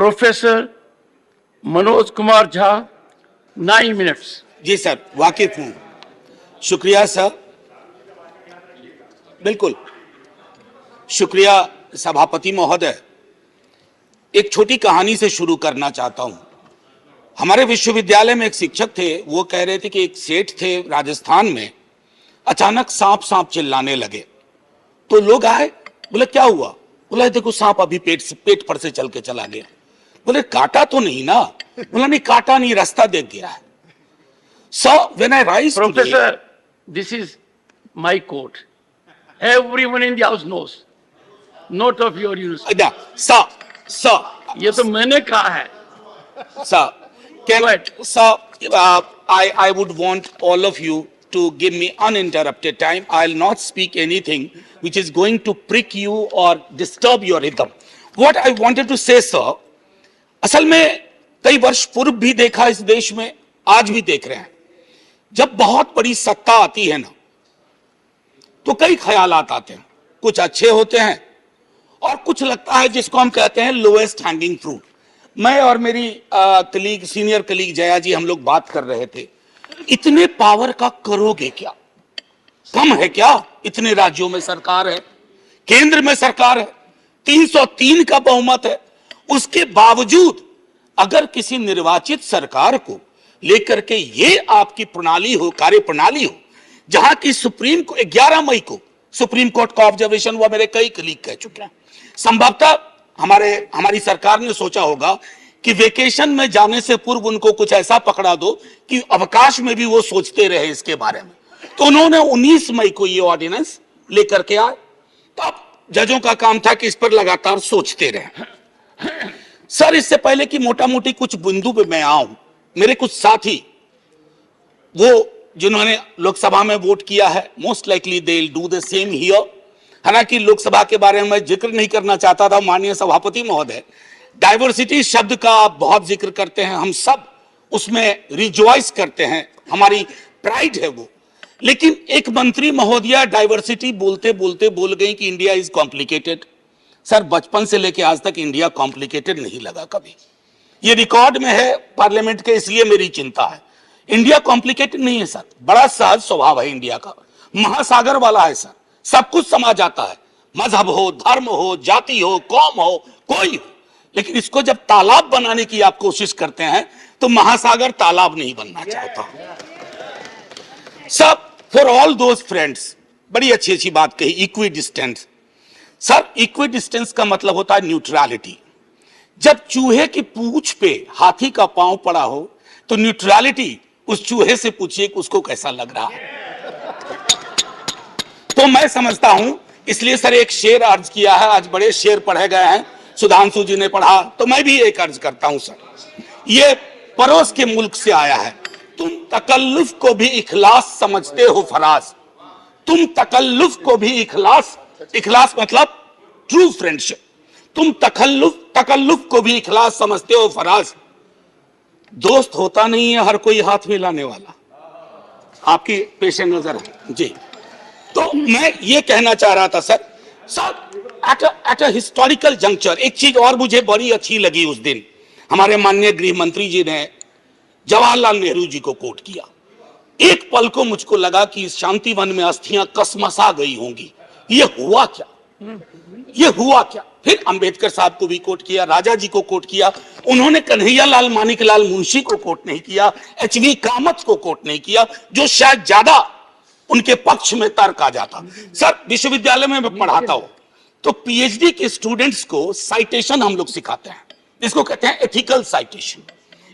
Professor Manoj Kumar Jha 9 minutes. जी sir, वाकिफ हूं। शुक्रिया सर, बिल्कुल शुक्रिया सभापति महोदय। एक छोटी कहानी से शुरू करना चाहता हूं। हमारे विश्वविद्यालय में एक शिक्षक थे, वो कह रहे थे कि एक सेठ थे राजस्थान में, अचानक सांप सांप चिल्लाने लगे। तो लोग आए, बोले क्या हुआ? बोला देखो सांप अभी पेट पर से चल के चला गया। बोले काटा तो नहीं ना? बोला नहीं काटा नहीं, रास्ता देख गया है। So when I rise Professor, today, this is my quote. Everyone in the house knows. Note of your university. sir, ये तो मैंने कहा है। sir, Go ahead. sir, I would want all of you to give me uninterrupted time. I'll not speak anything which is going to prick you or disturb your rhythm. What I wanted to say, sir, असल में कई वर्ष पूर्व भी देखा इस देश में, आज भी देख रहे हैं। जब बहुत बड़ी सत्ता आती है ना, तो कई ख्यालात आते हैं। कुछ अच्छे होते हैं और कुछ लगता है जिसको हम कहते हैं लोएस्ट हैंगिंग फ्रूट। मैं और मेरी कलीग, सीनियर कलीग जया जी, हम लोग बात कर रहे थे, इतने पावर का करोगे क्या? कम है क्या? इतने राज्यों में सरकार है, केंद्र में सरकार है, 303 का बहुमत है। उसके बावजूद अगर किसी निर्वाचित सरकार को लेकर के ये आपकी प्रणाली हो, कार्य प्रणाली हो, जहां की सुप्रीम को 11 मई को सुप्रीम कोर्ट का ऑब्जर्वेशन हुआ, मेरे कई कलीग कह चुके हैं। संभवतः हमारी सरकार ने सोचा होगा कि वेकेशन में जाने से पूर्व उनको कुछ ऐसा पकड़ा दो कि अवकाश में भी वो सोचते रहे इसके बारे में। तो उन्होंने 19 मई को ये ऑर्डिनेंस लेकर के आए। तो अब जजों का काम था कि इस पर लगातार सोचते रहे। सर, इससे पहले कि मोटा मोटी कुछ बिंदु पे मैं आऊं, मेरे कुछ साथी वो जिन्होंने लोकसभा में वोट किया है, most likely they will do the same here. हालांकि लोकसभा के बारे में मैं जिक्र नहीं करना चाहता था, माननीय सभापति महोदय, डाइवर्सिटी शब्द का आप बहुत जिक्र करते हैं, हम सब उसमें रिजॉइस करते हैं, हमारी प्राइड है वो। लेकिन एक मंत्री महोदया डाइवर्सिटी बोलते बोलते बोल गई कि इंडिया इज कॉम्प्लिकेटेड। सर, बचपन से लेकर आज तक इंडिया कॉम्प्लिकेटेड नहीं लगा कभी। ये रिकॉर्ड में है पार्लियामेंट के, इसलिए मेरी चिंता है। इंडिया कॉम्प्लिकेटेड नहीं है सर, बड़ा सहज स्वभाव है इंडिया का, महासागर वाला है सर, सब कुछ समा जाता है, मजहब हो, धर्म हो, जाति हो, कौम हो, कोई हो। लेकिन इसको जब तालाब बनाने की आप कोशिश करते हैं तो महासागर तालाब नहीं बनना चाहता। सब फॉर ऑल दोज फ्रेंड्स, बड़ी अच्छी अच्छी बात कही, equi distance. Sir, equi distance का मतलब होता है न्यूट्रलिटी। जब चूहे की पूंछ पे हाथी का पांव पड़ा हो तो न्यूट्रलिटी उस चूहे से पूछिए कि उसको कैसा लग रहा है। तो मैं समझता हूं, इसलिए सर एक शेर अर्ज किया है, आज बड़े शेर पढ़े गए हैं, सुधांशु जी ने पढ़ा, तो मैं भी एक अर्ज करता हूं सर। ये पड़ोस के मुल्क से आया है। तुम तकल्लुफ को भी इखलास समझते हो फराज, तुम तकल्लुफ को भी इखलास मतलब ट्रू फ्रेंडशिप, तुम तकल्लुफ को भी इखलास समझते हो फराज। दोस्त होता नहीं है हर कोई हाथ मिलाने वाला, आपकी पेश नजर है जी। तो मैं ये कहना चाह रहा था sir, at a historical juncture एक चीज और मुझे बड़ी अच्छी लगी उस दिन, हमारे माननीय गृह मंत्री जी ने जवाहरलाल नेहरू जी को कोट किया। एक पल को मुझको लगा कि इस शांतिवन में अस्थियां कसमसा गई होंगी। ये हुआ क्या? ये हुआ क्या? फिर अंबेडकर साहब को भी कोट किया, राजा जी को कोट किया, उन्होंने कन्हैयालाल मानिकलाल मुंशी को कोट नहीं किया, एचवी कामत को कोट नहीं किया, जो शायद ज्यादा उनके पक्ष में तर्क आ जाता। सर, विश्वविद्यालय में मैं पढ़ाता हूं तो पीएचडी के स्टूडेंट्स को साइटेशन हम लोग सिखाते हैं, इसको कहते हैं एथिकल साइटेशन।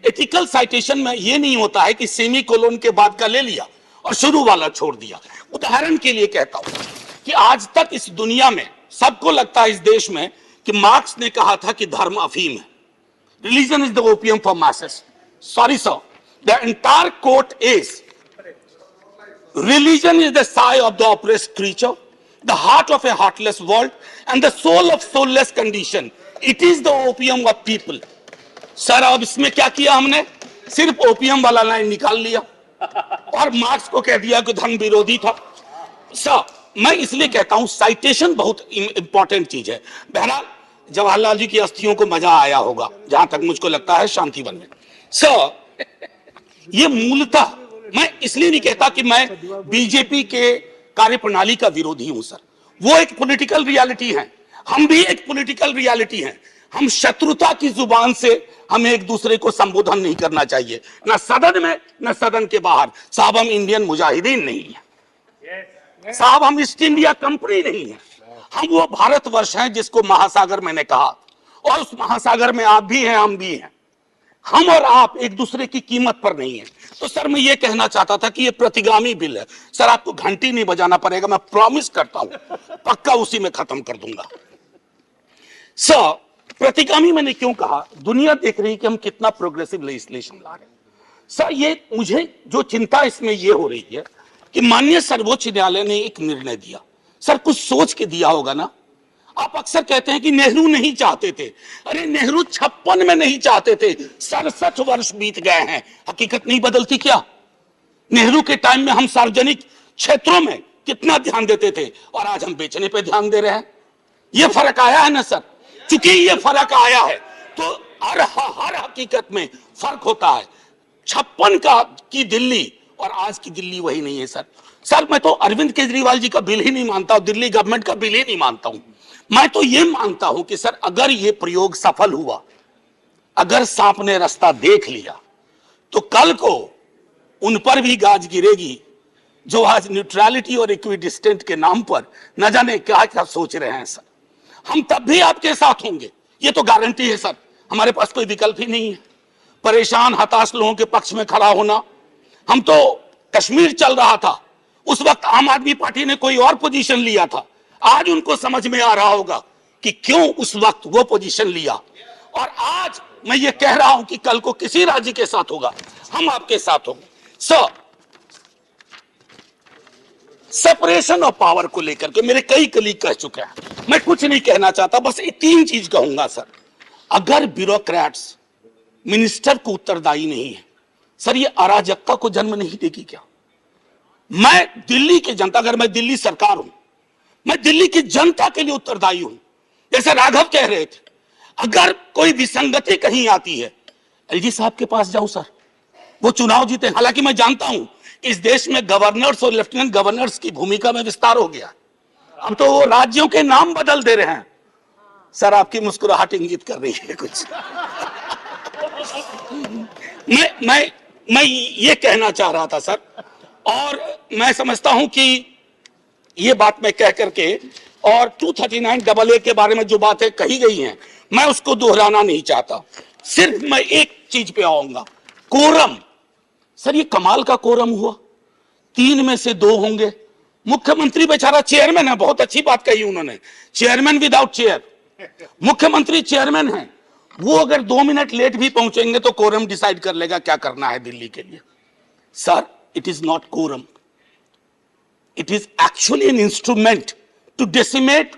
एथिकल साइटेशन में यह नहीं होता है कि सेमी कोलोन के बाद का ले लिया और शुरू वाला छोड़ दिया। उदाहरण के लिए कहता हूं कि आज तक इस दुनिया में सबको लगता है इस देश में कि मार्क्स ने कहा था कि धर्म अफीम है, religion is the opium for masses. Sorry sir, the entire quote is religion is the sigh of the oppressed creature, the heart of a heartless world, and the soul of soulless condition. It is the opium of people. Sir, अब इसमें क्या किया हमने? सिर्फ opium वाला line निकाल लिया और मार्क्स को कह दिया कि धर्म विरोधी था। सर, मैं इसलिए कहता हूं साइटेशन बहुत इंपॉर्टेंट चीज है। बहरहाल जवाहरलाल जी की अस्थियों को मजा आया होगा, जहां तक मुझको लगता है शांतिवन में। सर, ये मूलतः मैं इसलिए नहीं कहता कि मैं बीजेपी के कार्यप्रणाली का विरोधी हूं सर, वो एक पॉलिटिकल रियलिटी है, हम भी एक पॉलिटिकल रियलिटी हैं। हम शत्रुता की जुबान से हमें एक दूसरे को संबोधन नहीं करना चाहिए, न सदन में न सदन के बाहर। साहब हम इंडियन मुजाहिदीन नहीं है साहब, हम ईस्ट इंडिया कंपनी नहीं है, हम वो भारतवर्ष हैं जिसको महासागर मैंने कहा, और उस महासागर में आप भी हैं, हम भी हैं। हम और आप एक दूसरे की कीमत पर नहीं है। तो सर मैं ये कहना चाहता था कि ये प्रतिगामी बिल है सर, आपको घंटी नहीं बजाना पड़ेगा, मैं प्रॉमिस करता हूं, पक्का उसी में खत्म कर दूंगा। सर, प्रतिगामी मैंने क्यों कहा, दुनिया देख रही कि हम कितना प्रोग्रेसिव लेजिस्लेशन ला रहे हैं। सर ये मुझे जो चिंता इसमें ये हो रही है कि माननीय सर्वोच्च न्यायालय ने एक निर्णय दिया, सर कुछ सोच के दिया होगा ना। आप अक्सर कहते हैं कि नेहरू नहीं चाहते थे, अरे नेहरू 56 में नहीं चाहते थे, 67 वर्ष बीत गए हैं, हकीकत नहीं बदलती क्या। नेहरू के टाइम में हम सार्वजनिक क्षेत्रों में कितना ध्यान देते थे और आज हम बेचने पे ध्यान दे रहे हैं। ये फर्क आया है ना सर, चूंकि ये फर्क आया है तो हर हकीकत में फर्क होता है। 56 का की दिल्ली और आज की दिल्ली वही नहीं है सर। सर मैं तो अरविंद केजरीवाल जी का बिल ही नहीं मानता, दिल्ली गवर्नमेंट का बिल ही नहीं मानता हूं। मैं तो ये मानता हूं कि सर अगर ये प्रयोग सफल हुआ, अगर सांप ने रास्ता देख लिया, तो कल को उन पर भी गाज गिरेगी जो आज न्यूट्रलिटी और इक्विडिस्टेंट के नाम पर न जाने क्या क्या सोच रहे हैं। सर हम तब भी आपके साथ होंगे, ये तो गारंटी है सर, हमारे पास कोई विकल्प ही नहीं है। परेशान हताश लोगों के पक्ष में खड़ा होना। हम तो कश्मीर चल रहा था, उस वक्त आम आदमी पार्टी ने कोई और पोजीशन लिया था, आज उनको समझ में आ रहा होगा कि क्यों उस वक्त वो पोजीशन लिया। और आज मैं ये कह रहा हूं कि कल को किसी राज्य के साथ होगा, हम आपके साथ होंगे। सर सेपरेशन ऑफ पावर को लेकर के मेरे कई कलीग कह चुके हैं, मैं कुछ नहीं कहना चाहता, बस ये 3 चीज कहूंगा सर। अगर ब्यूरोक्रेट्स मिनिस्टर को उत्तरदायी नहीं है सर, ये अराजकता को जन्म नहीं देगी क्या। मैं दिल्ली की जनता, अगर मैं दिल्ली सरकार हूं, मैं दिल्ली की जनता के लिए उत्तरदायी हूं। जैसे राघव कह रहे थे, अगर कोई विसंगति कहीं आती है एलजी साहब के पास जाऊं सर, वो चुनाव जीते। हालांकि मैं जानता हूं कि इस देश में गवर्नर्स और लेफ्टिनेंट गवर्नर्स की भूमिका में विस्तार हो गया, अब तो वो राज्यों के नाम बदल दे रहे हैं। सर आपकी मुस्कुराहट इंगित कर रही है कुछ। मैं ये कहना चाह रहा था सर, और मैं समझता हूं कि ये बात मैं कह करके, और 239AA के बारे में जो बातें कही गई हैं मैं उसको दोहराना नहीं चाहता, सिर्फ मैं एक चीज पे आऊंगा, कोरम। सर ये कमाल का कोरम हुआ, 3 में से 2 होंगे। मुख्यमंत्री बेचारा चेयरमैन है, बहुत अच्छी बात कही उन्होंने, चेयरमैन विदाउट चेयर। मुख्यमंत्री चेयरमैन है, वो अगर 2 मिनट लेट भी पहुंचेंगे तो कोरम डिसाइड कर लेगा क्या करना है दिल्ली के लिए। Sir it is not quorum, it is actually an instrument to decimate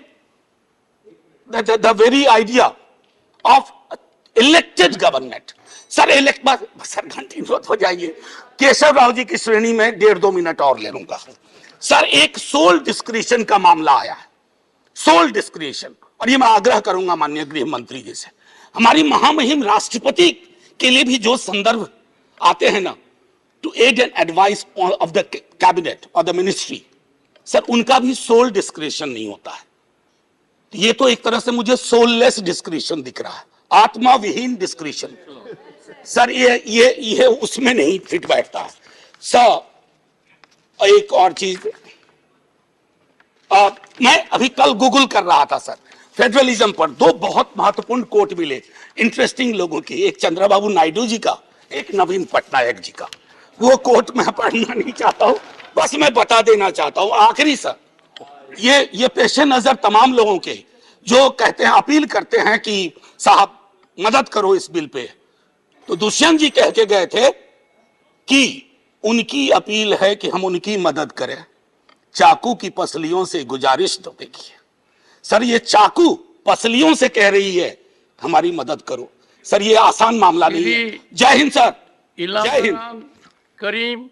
the very idea of elected government. Sir sir घंटी मत हो जाइए, केशव राव जी की श्रेणी में 1.5-2 मिनट और ले लूंगा। सर एक सोल डिस्क्रिशन का मामला आया है, सोल डिस्क्रिशन, और ये मैं आग्रह करूंगा माननीय गृह मंत्री जी से, हमारी महामहिम राष्ट्रपति के लिए भी जो संदर्भ आते हैं ना, to aid and advice of the cabinet और द मिनिस्ट्री, सर उनका भी सोल डिस्क्रिशन नहीं होता है। ये तो एक तरह से मुझे सोललेस डिस्क्रिशन दिख रहा है, आत्मा विहीन डिस्क्रिशन। सर ये उसमें नहीं फिट बैठता है। सर एक और चीज, मैं अभी कल गूगल कर रहा था सर, फेडरलिज्म पर 2 बहुत महत्वपूर्ण कोट मिले इंटरेस्टिंग लोगों के, एक चंद्रबाबू नायडू जी का, एक नवीन पटनायक जी का। वो कोट मैं पढ़ना नहीं चाहता हूं, बस मैं बता देना चाहता हूं। आखिरी सर, ये पेशे नजर तमाम लोगों के जो कहते हैं, अपील करते हैं कि साहब मदद करो इस बिल पे, तो दुष्यंत जी कह के गए थे कि उनकी अपील है कि हम उनकी मदद करें, चाकू की पसलियों से गुजारिश तो देखिए। सर ये चाकू पसलियों से कह रही है हमारी मदद करो। सर ये आसान मामला नहीं है। जय हिंद सर, जय हिंद। करीम